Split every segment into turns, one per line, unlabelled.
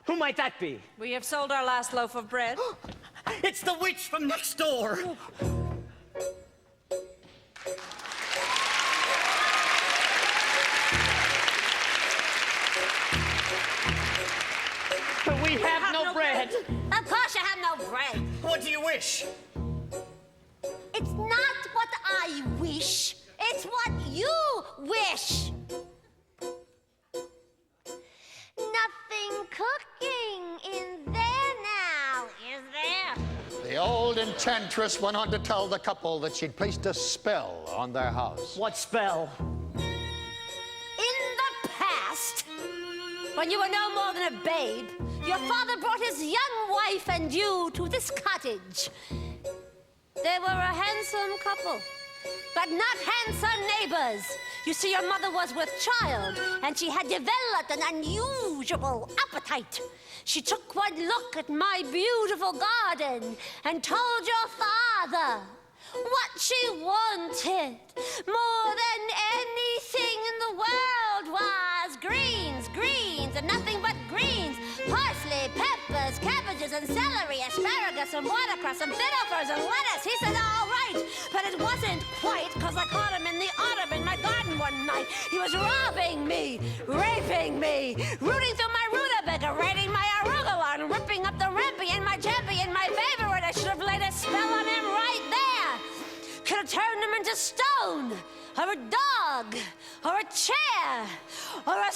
Who might that be?
We have sold our last loaf of bread.
It's the witch from next door. We have no bread.
Of course you have no bread.
What do you wish?
It's not what I wish. It's what you wish. Nothing cooking in there now, is there?
The old enchantress went on to tell the couple that she'd placed a spell on their house.
What spell?
In the past, when you were no more than a babe, your father brought his young wife and you to this cottage. They were a handsome couple, but not handsome neighbors. You see, your mother was with child, and she had developed an unusual appetite. She took one look at my beautiful garden and told your father what she wanted more than anything in the world was greens, greens, and nothing but greens. Parsley, peppers, cabbages, and celery, asparagus, and watercress, and bitterfurs, and lettuce. He said, all right, but it wasn't quite, because I caught him in the autumn in my garden one night. He was robbing me, raping me, rooting through my rutabaga, raiding my arugula, and ripping up the rimpy and my jempy and my favorite. I should have laid a spell on him right there. Could have turned him into stone, or a dog, or a chair, or a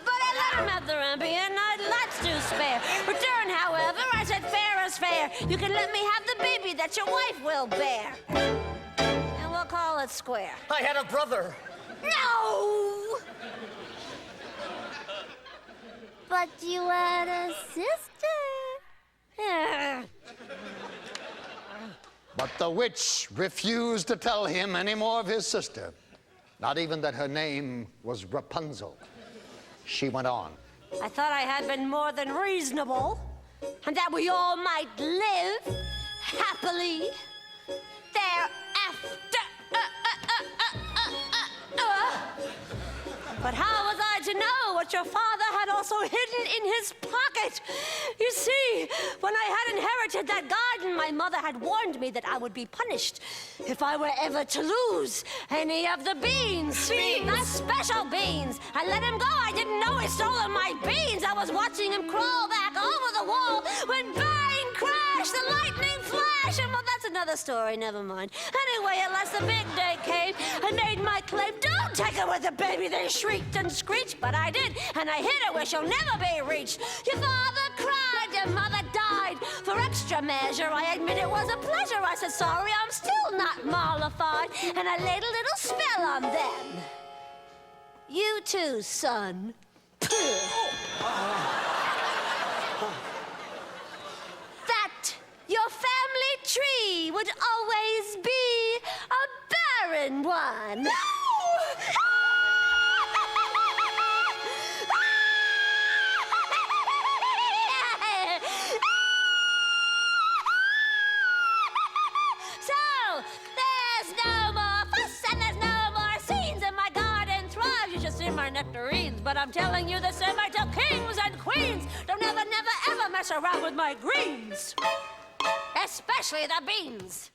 But I let him have the rumpy, and I'd lots to spare. Return, however, I said fair is fair. You can let me have the baby that your wife will bear. And we'll call it square.
I had a brother.
No! But you had a sister.
But the witch refused to tell him any more of his sister. Not even that her name was Rapunzel. She went on.
I thought I had been more than reasonable, and that we all might live happily thereafter. But how was I to know what your father had also hidden in his pocket? You see, when I had inherited that garden, my mother had warned me that I would be punished if I were ever to lose any of the beans.
Beans?
The special beans. I let him go. I didn't know he stole my beans. I was watching him crawl back over the wall when bang, crash, the lightning flash. And well, that's another story. Never mind. Anyway, at last the big day came. I made my claim. Don't take her with the baby. They shrieked and screeched, but I did, and I hid her where she'll never be reached. Your father cried, your mother died. For extra measure, I admit it was a pleasure. I said, sorry, I'm still not mollified, and I laid a little spell on them. You too, son. That your family tree would always be a barren one. My nectarines, but I'm telling you the same I tell kings and queens. Don't ever, never, ever mess around with my greens, especially the beans.